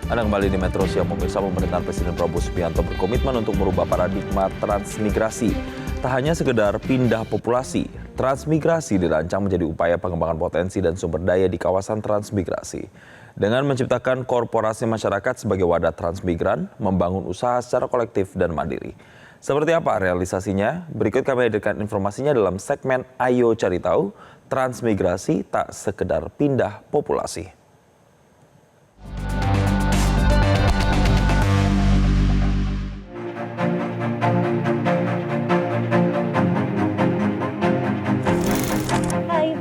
Anda kembali di Metro Siang, pemirsa. Pemerintahan Presiden Prabowo Subianto berkomitmen untuk merubah paradigma transmigrasi. Tak hanya sekedar pindah populasi, transmigrasi dirancang menjadi upaya pengembangan potensi dan sumber daya di kawasan transmigrasi. Dengan menciptakan korporasi masyarakat sebagai wadah transmigran, membangun usaha secara kolektif dan mandiri. Seperti apa realisasinya? Berikut kami hadirkan informasinya dalam segmen Ayo Cari Tahu, transmigrasi tak sekedar pindah populasi.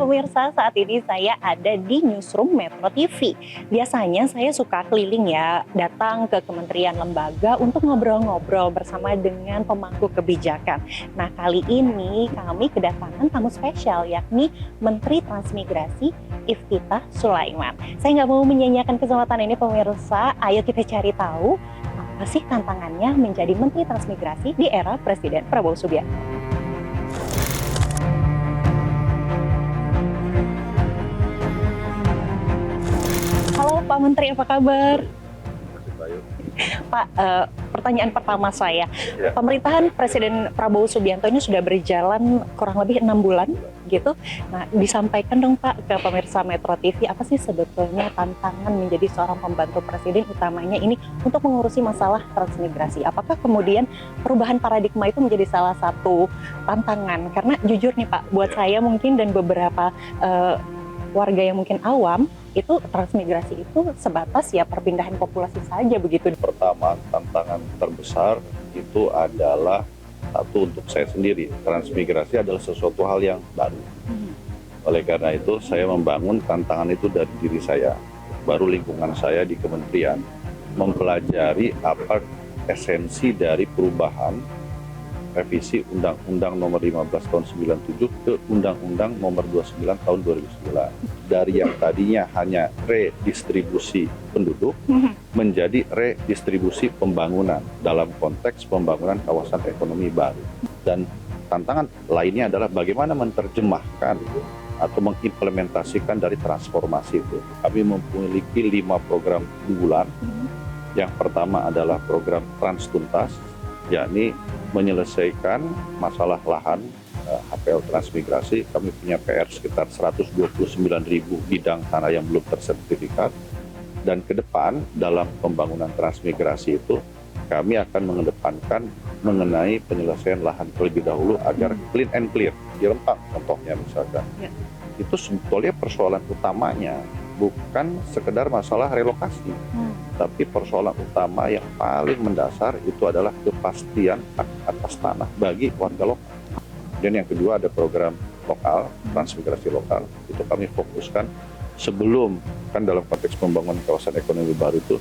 Pemirsa, saat ini saya ada di Newsroom Metro TV. Biasanya saya suka keliling ya, datang ke kementerian lembaga untuk ngobrol-ngobrol bersama dengan pemangku kebijakan. Nah, kali ini kami kedatangan tamu spesial, yakni Menteri Transmigrasi Iftitah Sulaiman. Saya nggak mau menyanyiakan kesempatan ini, pemirsa. Ayo kita cari tahu apa sih tantangannya menjadi Menteri Transmigrasi di era Presiden Prabowo Subianto. Halo Pak Menteri, apa kabar? Pak, pertanyaan pertama saya, pemerintahan Presiden Prabowo Subianto ini sudah berjalan kurang lebih 6 bulan, gitu. Nah, disampaikan dong Pak ke pemirsa Metro TV, apa sih sebetulnya tantangan menjadi seorang pembantu Presiden, utamanya ini untuk mengurusi masalah transmigrasi. Apakah kemudian perubahan paradigma itu menjadi salah satu tantangan? Karena jujur nih Pak, buat saya mungkin dan beberapa warga yang mungkin awam, itu transmigrasi itu sebatas ya perpindahan populasi saja begitu. Pertama, tantangan terbesar itu adalah satu untuk saya sendiri. Transmigrasi adalah sesuatu hal yang baru. Oleh karena itu saya membangun tantangan itu dari diri saya, baru lingkungan saya di kementerian, mempelajari apa esensi dari perubahan revisi Undang-Undang Nomor 15 Tahun 97 ke Undang-Undang Nomor 29 Tahun 2009. Dari yang tadinya hanya redistribusi penduduk menjadi redistribusi pembangunan dalam konteks pembangunan kawasan ekonomi baru. Dan tantangan lainnya adalah bagaimana menerjemahkan atau mengimplementasikan dari transformasi itu. Kami memiliki 5 program unggulan. Yang pertama adalah program Trans Tuntas, yakni menyelesaikan masalah lahan HPL transmigrasi. Kami punya PR sekitar 129.000 bidang tanah yang belum tersertifikat. Dan ke depan dalam pembangunan transmigrasi itu kami akan mengedepankan mengenai penyelesaian lahan terlebih dahulu agar clean and clear di Rempang contohnya misalkan. Itu sebetulnya persoalan utamanya bukan sekedar masalah relokasi. Tapi persoalan utama yang paling mendasar itu adalah kepastian hak atas tanah bagi warga lokal. Dan yang kedua ada program lokal, transmigrasi lokal. Itu kami fokuskan sebelum, kan dalam konteks pembangunan kawasan ekonomi baru itu,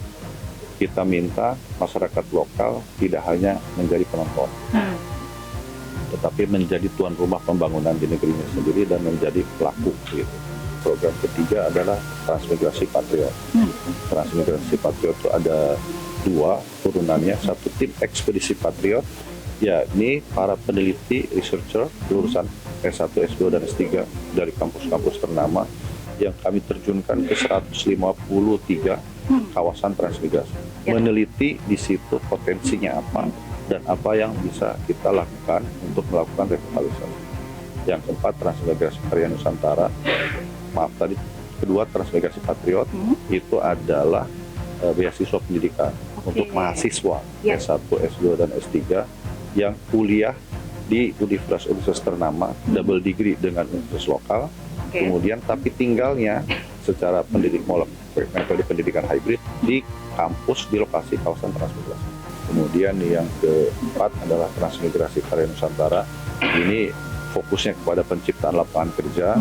kita minta masyarakat lokal tidak hanya menjadi penonton, tetapi menjadi tuan rumah pembangunan di negerinya sendiri dan menjadi pelaku gitu. Program ketiga adalah Transmigrasi Patriot. Transmigrasi Patriot itu ada 2 turunannya, satu tim ekspedisi Patriot, yakni para peneliti, researcher, lulusan S1, S2, dan S3 dari kampus-kampus ternama yang kami terjunkan ke 153 kawasan transmigrasi. Meneliti di situ potensinya apa dan apa yang bisa kita lakukan untuk melakukan revitalisasi. Yang keempat, Transmigrasi Karya Nusantara. Kedua, Transmigrasi Patriot itu adalah beasiswa pendidikan untuk mahasiswa S1, S2, dan S3 yang kuliah di universitas ternama, double degree dengan universitas lokal, kemudian tapi tinggalnya secara metode pendidikan hybrid di kampus di lokasi kawasan transmigrasi. Kemudian yang keempat adalah Transmigrasi Karya Nusantara. Ini fokusnya kepada penciptaan lapangan kerja.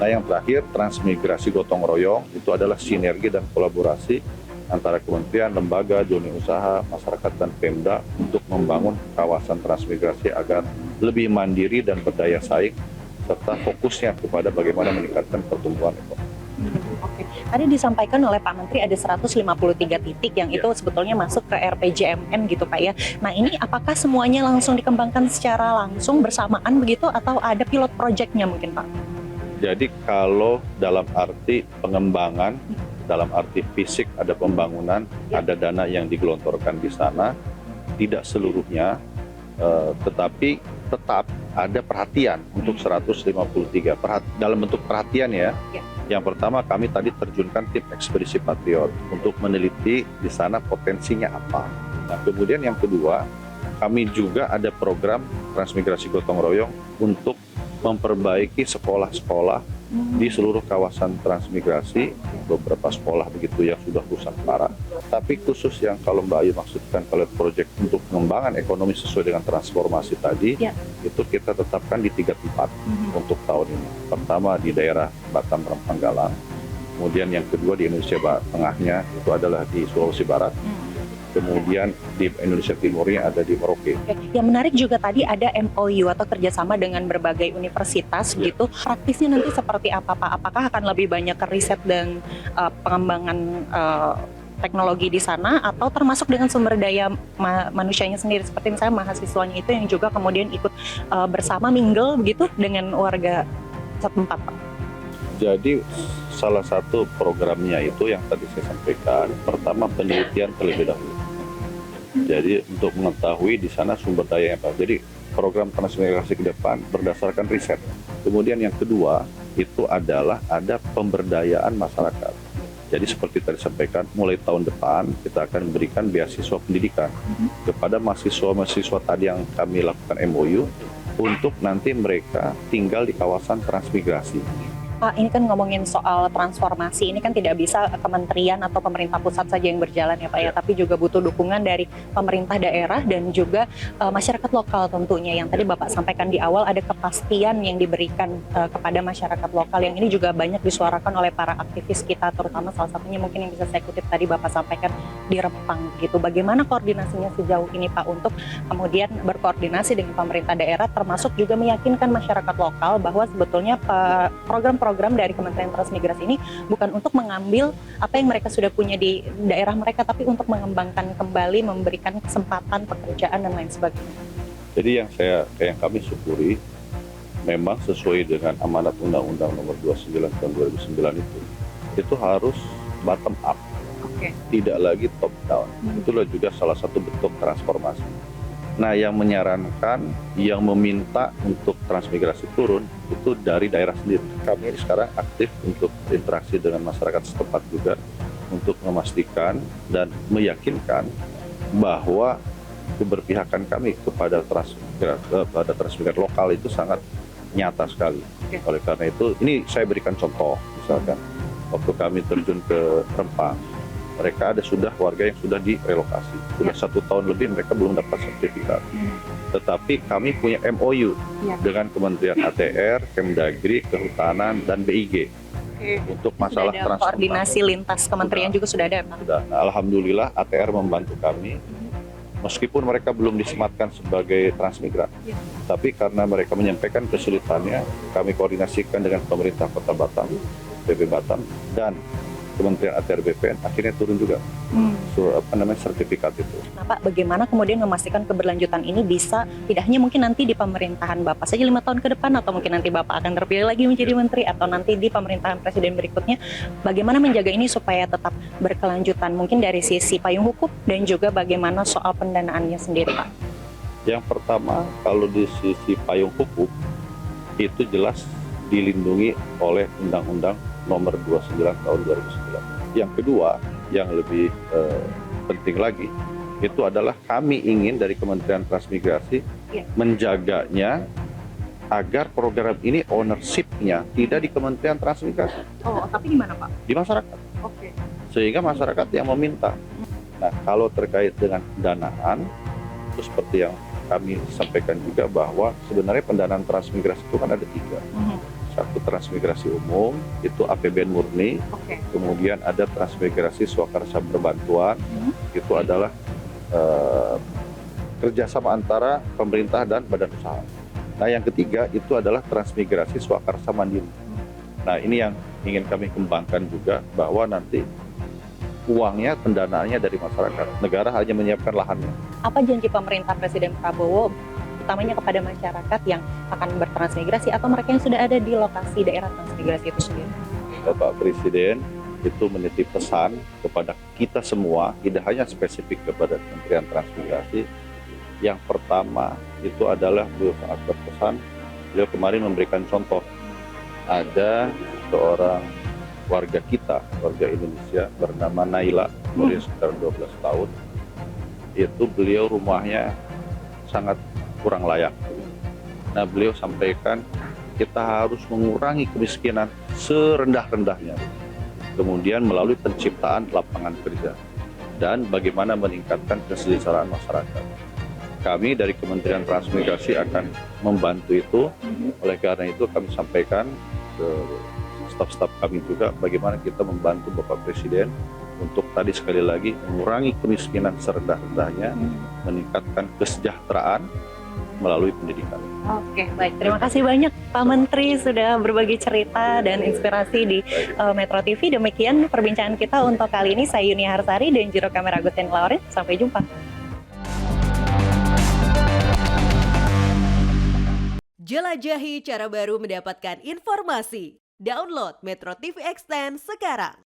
Nah, yang terakhir, transmigrasi gotong royong, itu adalah sinergi dan kolaborasi antara kementerian, lembaga, dunia usaha, masyarakat, dan Pemda untuk membangun kawasan transmigrasi agar lebih mandiri dan berdaya saing, serta fokusnya kepada bagaimana meningkatkan pertumbuhan ekonomi. Oke. Tadi disampaikan oleh Pak Menteri ada 153 titik yang itu sebetulnya masuk ke RPJMN gitu Pak ya. Nah, ini apakah semuanya langsung dikembangkan secara langsung bersamaan begitu atau ada pilot projectnya mungkin Pak? Jadi kalau dalam arti pengembangan, dalam arti fisik ada pembangunan, ada dana yang digelontorkan di sana, tidak seluruhnya, tetapi tetap ada perhatian untuk 153. Dalam bentuk perhatian ya. Yang pertama kami tadi terjunkan tim ekspedisi Patriot untuk meneliti di sana potensinya apa. Nah kemudian yang kedua, kami juga ada program transmigrasi gotong royong untuk memperbaiki sekolah-sekolah di seluruh kawasan transmigrasi, beberapa sekolah begitu yang sudah rusak parah. Tapi khusus yang kalau Mbak Ayu maksudkan pilot project untuk pengembangan ekonomi sesuai dengan transformasi tadi, itu kita tetapkan di 3 tempat untuk tahun ini. Pertama di daerah Batam Rempang Galang, kemudian yang kedua di Indonesia Tengahnya itu adalah di Sulawesi Barat. Kemudian di Indonesia Timurnya ada di Merauke. Yang menarik juga tadi ada MOU atau kerjasama dengan berbagai universitas gitu. Praktisnya nanti seperti apa Pak? Apakah akan lebih banyak ke riset dan pengembangan teknologi di sana atau termasuk dengan sumber daya manusianya sendiri seperti misalnya mahasiswanya itu yang juga kemudian ikut bersama mingle begitu dengan warga setempat Pak? Jadi salah satu programnya itu yang tadi saya sampaikan, pertama penelitian terlebih dahulu. Jadi untuk mengetahui di sana sumber daya apa. Jadi program transmigrasi ke depan berdasarkan riset. Kemudian yang kedua itu adalah ada pemberdayaan masyarakat. Jadi seperti tadi sampaikan, mulai tahun depan kita akan memberikan beasiswa pendidikan kepada mahasiswa-mahasiswa tadi yang kami lakukan MOU untuk nanti mereka tinggal di kawasan transmigrasi. Pak, ini kan ngomongin soal transformasi, ini kan tidak bisa kementerian atau pemerintah pusat saja yang berjalan ya Pak ya, tapi juga butuh dukungan dari pemerintah daerah dan juga masyarakat lokal tentunya. Yang tadi Bapak sampaikan di awal ada kepastian yang diberikan kepada masyarakat lokal, yang ini juga banyak disuarakan oleh para aktivis kita, terutama salah satunya mungkin yang bisa saya kutip tadi Bapak sampaikan di Rempang gitu. Bagaimana koordinasinya sejauh ini Pak untuk kemudian berkoordinasi dengan pemerintah daerah, termasuk juga meyakinkan masyarakat lokal bahwa sebetulnya program dari Kementerian Transmigrasi ini bukan untuk mengambil apa yang mereka sudah punya di daerah mereka, tapi untuk mengembangkan kembali, memberikan kesempatan pekerjaan dan lain sebagainya. Jadi yang kami syukuri memang sesuai dengan amanat Undang-Undang Nomor 29 Tahun 2009 itu harus bottom up, tidak lagi top down. Itulah juga salah satu bentuk transformasi. Nah, yang menyarankan, yang meminta untuk transmigrasi turun itu dari daerah sendiri. Kami sekarang aktif untuk berinteraksi dengan masyarakat setempat juga untuk memastikan dan meyakinkan bahwa keberpihakan kami kepada transmigran lokal itu sangat nyata sekali. Oleh karena itu, ini saya berikan contoh, misalkan waktu kami terjun ke Rempang, mereka sudah warga yang sudah direlokasi. Sudah 1 tahun lebih mereka belum dapat sertifikat. Tetapi kami punya MOU dengan Kementerian ATR, Kemdagri, Kehutanan, dan BIG untuk masalah transformasi. Koordinasi lintas kementerian juga sudah ada, Pak? Sudah. Nah, alhamdulillah ATR membantu kami. Meskipun mereka belum disematkan sebagai transmigran, tapi karena mereka menyampaikan kesulitannya, kami koordinasikan dengan pemerintah Kota Batam, PP Batam, dan Kementerian ATR BPN akhirnya turun juga sertifikat itu. Nah Pak, bagaimana kemudian memastikan keberlanjutan ini bisa tidak hanya mungkin nanti di pemerintahan Bapak saja 5 tahun ke depan, atau mungkin nanti Bapak akan terpilih lagi menjadi menteri, atau nanti di pemerintahan presiden berikutnya, bagaimana menjaga ini supaya tetap berkelanjutan mungkin dari sisi payung hukum dan juga bagaimana soal pendanaannya sendiri Pak? Yang pertama, kalau di sisi payung hukum itu jelas dilindungi oleh Undang-Undang Nomor 29 Tahun 2009. Yang kedua, yang lebih penting lagi, itu adalah kami ingin dari Kementerian Transmigrasi menjaganya agar program ini ownership-nya tidak di Kementerian Transmigrasi. Oh, tapi di mana Pak? Di masyarakat. Oke. Sehingga masyarakat yang meminta. Nah, kalau terkait dengan pendanaan, itu seperti yang kami sampaikan juga bahwa sebenarnya pendanaan transmigrasi itu kan ada 3. Satu transmigrasi umum, itu APBN murni, kemudian ada transmigrasi swakarsa berbantuan, itu adalah kerjasama antara pemerintah dan badan usaha. Nah yang ketiga itu adalah transmigrasi swakarsa mandiri. Nah ini yang ingin kami kembangkan juga, bahwa nanti uangnya, pendanaannya dari masyarakat, negara hanya menyiapkan lahannya. Apa janji pemerintah Presiden Prabowo utamanya kepada masyarakat yang akan bertransmigrasi atau mereka yang sudah ada di lokasi daerah transmigrasi itu sendiri? Bapak Presiden itu menitip pesan kepada kita semua, tidak hanya spesifik kepada Kementerian Transmigrasi. Yang pertama itu adalah beliau sangat berpesan, beliau kemarin memberikan contoh. Ada seorang warga kita, warga Indonesia bernama Naila, umurnya sekitar 12 tahun. Itu beliau rumahnya sangat kurang layak. Nah, beliau sampaikan kita harus mengurangi kemiskinan serendah-rendahnya. Kemudian melalui penciptaan lapangan kerja dan bagaimana meningkatkan kesejahteraan masyarakat. Kami dari Kementerian Transmigrasi akan membantu itu. Oleh karena itu kami sampaikan ke staf-staf kami juga bagaimana kita membantu Bapak Presiden untuk tadi sekali lagi mengurangi kemiskinan serendah-rendahnya, meningkatkan kesejahteraan melalui pendidikan. Oke, baik. Terima kasih banyak Pak Menteri sudah berbagi cerita dan inspirasi di Metro TV. Demikian perbincangan kita untuk kali ini. Saya Yuni Harsari dan juru kamera Agustin Lauren. Sampai jumpa. Jelajahi cara baru mendapatkan informasi. Download Metro TV Extend sekarang.